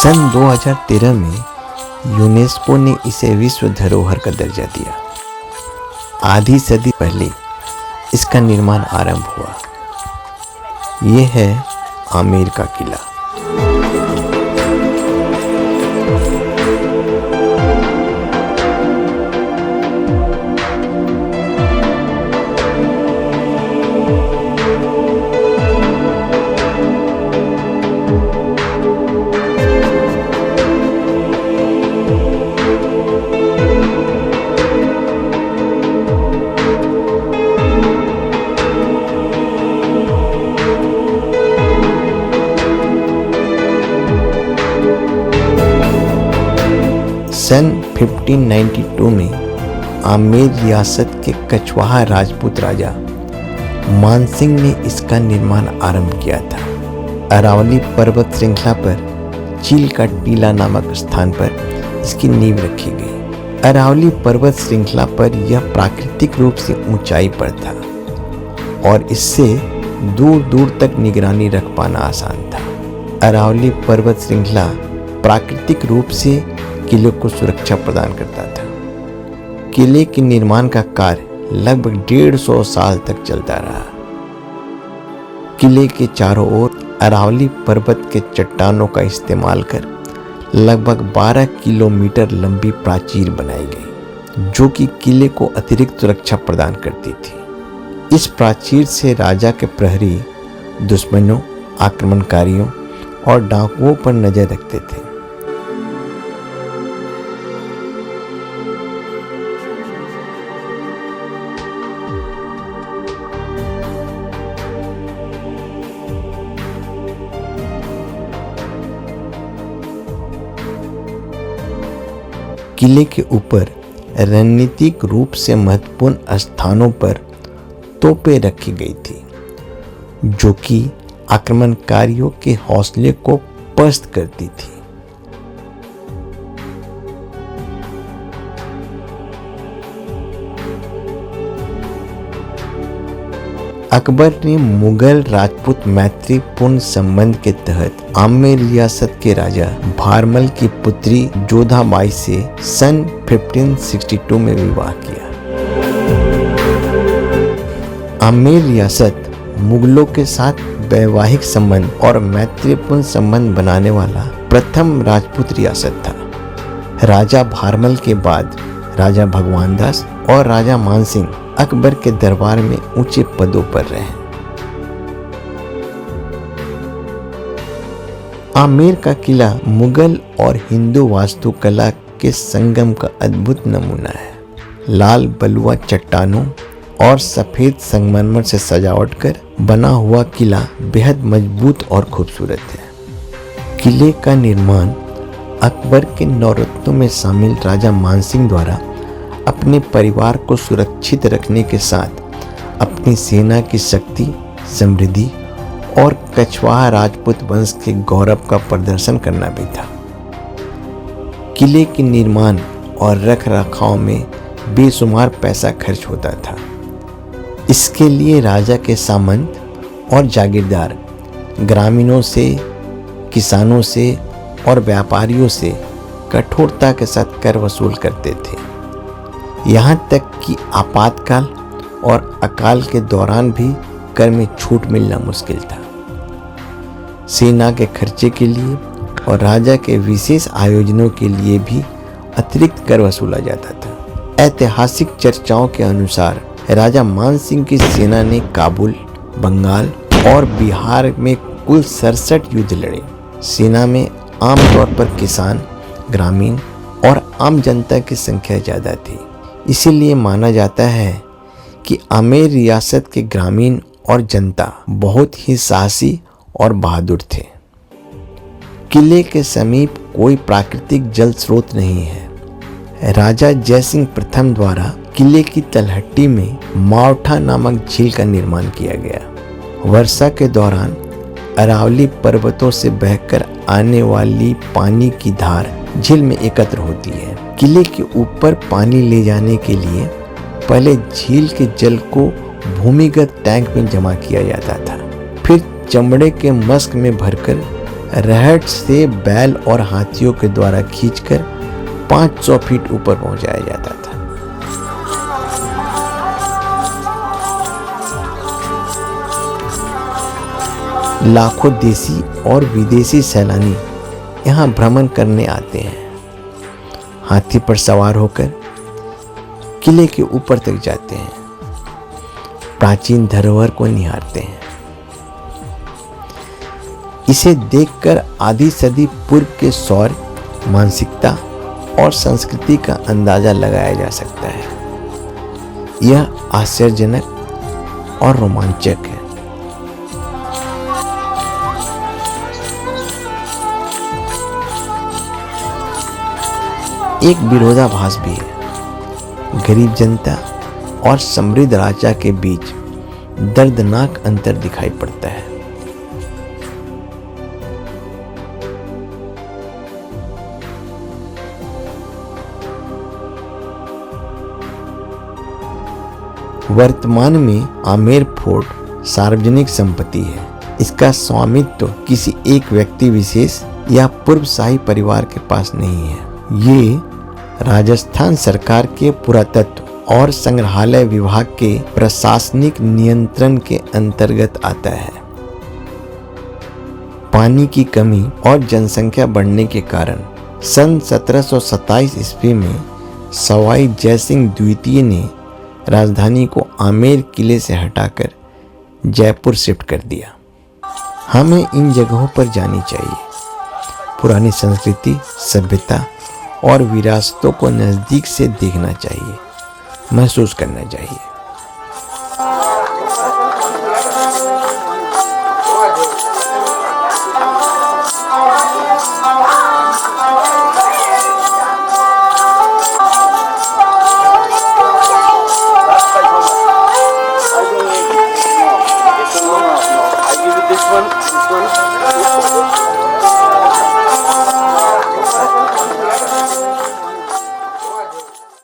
सन 2013 में यूनेस्को ने इसे विश्व धरोहर का दर्जा दिया। आधी सदी पहले इसका निर्माण आरंभ हुआ। ये है आमेर का किला। सन 1592 में आमेर रियासत के कछवाहा राजपूत राजा मानसिंह ने इसका निर्माण आरंभ किया था। अरावली पर्वत श्रृंखला पर चील का टीला नामक स्थान पर इसकी नींव रखी गई। अरावली पर्वत श्रृंखला पर यह प्राकृतिक रूप से ऊंचाई पर था और इससे दूर दूर तक निगरानी रख पाना आसान था। अरावली पर्वत श्रृंखला प्राकृतिक रूप से किले को सुरक्षा प्रदान करता था। किले के निर्माण का कार्य लगभग 150 साल तक चलता रहा। किले के चारों ओर अरावली पर्वत के चट्टानों का इस्तेमाल कर लगभग 12 किलोमीटर लंबी प्राचीर बनाई गई, जो कि किले को अतिरिक्त सुरक्षा प्रदान करती थी। इस प्राचीर से राजा के प्रहरी दुश्मनों, आक्रमणकारियों और डाकुओं पर नजर रखते थे। किले के ऊपर रणनीतिक रूप से महत्वपूर्ण स्थानों पर तोपें रखी गई थी, जो कि आक्रमणकारियों के हौसले को पस्त करती थी। अकबर ने मुगल राजपूत मैत्रीपूर्ण संबंध के तहत आमेर रियासत के राजा भारमल की पुत्री जोधाबाई से सन 1562 में विवाह किया। आमेर रियासत मुगलों के साथ वैवाहिक संबंध और मैत्रीपूर्ण संबंध बनाने वाला प्रथम राजपूत रियासत था। राजा भारमल के बाद राजा भगवान दास और राजा मानसिंह अकबर के दरबार में ऊंचे पदों पर रहे। आमेर का किला मुगल और हिंदू वास्तुकला के संगम का अद्भुत नमूना है। लाल बलुआ चट्टानों और सफेद संगमरमर से सजावट कर बना हुआ किला बेहद मजबूत और खूबसूरत है। किले का निर्माण अकबर के नौरत्नों में शामिल राजा मानसिंह द्वारा अपने परिवार को सुरक्षित रखने के साथ अपनी सेना की शक्ति, समृद्धि और कछवाहा राजपूत वंश के गौरव का प्रदर्शन करना भी था। किले के निर्माण और रख रखाव में बेशुमार पैसा खर्च होता था। इसके लिए राजा के सामंत और जागीरदार ग्रामीणों से, किसानों से और व्यापारियों से कठोरता के साथ कर वसूल करते थे। यहाँ तक कि आपातकाल और अकाल के दौरान भी कर में छूट मिलना मुश्किल था। सेना के खर्चे के लिए और राजा के विशेष आयोजनों के लिए भी अतिरिक्त कर वसूला जाता था। ऐतिहासिक चर्चाओं के अनुसार राजा मानसिंह की सेना ने काबुल, बंगाल और बिहार में कुल 67 युद्ध लड़े। सेना में आमतौर पर किसान, ग्रामीण और आम जनता की संख्या ज़्यादा थी। इसीलिए माना जाता है कि आमेर रियासत के ग्रामीण और जनता बहुत ही साहसी और बहादुर थे। किले के समीप कोई प्राकृतिक जल स्रोत नहीं है। राजा जयसिंह प्रथम द्वारा किले की तलहटी में मावठा नामक झील का निर्माण किया गया। वर्षा के दौरान अरावली पर्वतों से बहकर आने वाली पानी की धार झील में एकत्र होती है। किले के ऊपर पानी ले जाने के लिए पहले झील के जल को भूमिगत टैंक में जमा किया जाता था, फिर चमड़े के मस्क में भरकर रहट से बैल और हाथियों के द्वारा खींचकर 500 फीट ऊपर पहुंचाया जाता था। लाखों देसी और विदेशी सैलानी यहाँ भ्रमण करने आते हैं। हाथी पर सवार होकर किले के ऊपर तक जाते हैं, प्राचीन धरोहर को निहारते हैं। इसे देखकर आधी सदी पूर्व के शौर्य, मानसिकता और संस्कृति का अंदाजा लगाया जा सकता है। यह आश्चर्यजनक और रोमांचक है। एक विरोधाभास भी है। गरीब जनता और समृद्ध राजा के बीच दर्दनाक अंतर दिखाई पड़ता है। वर्तमान में आमेर फोर्ट सार्वजनिक संपत्ति है। इसका स्वामित्व किसी एक व्यक्ति विशेष या पूर्व शाही परिवार के पास नहीं है। ये राजस्थान सरकार के पुरातत्व और संग्रहालय विभाग के प्रशासनिक नियंत्रण के अंतर्गत आता है। पानी की कमी और जनसंख्या बढ़ने के कारण सन 1727 ईस्वी में सवाई जयसिंह द्वितीय ने राजधानी को आमेर किले से हटाकर जयपुर शिफ्ट कर दिया। हमें इन जगहों पर जानी चाहिए। पुरानी संस्कृति, सभ्यता और विरासतों को नज़दीक से देखना चाहिए, महसूस करना चाहिए। This one.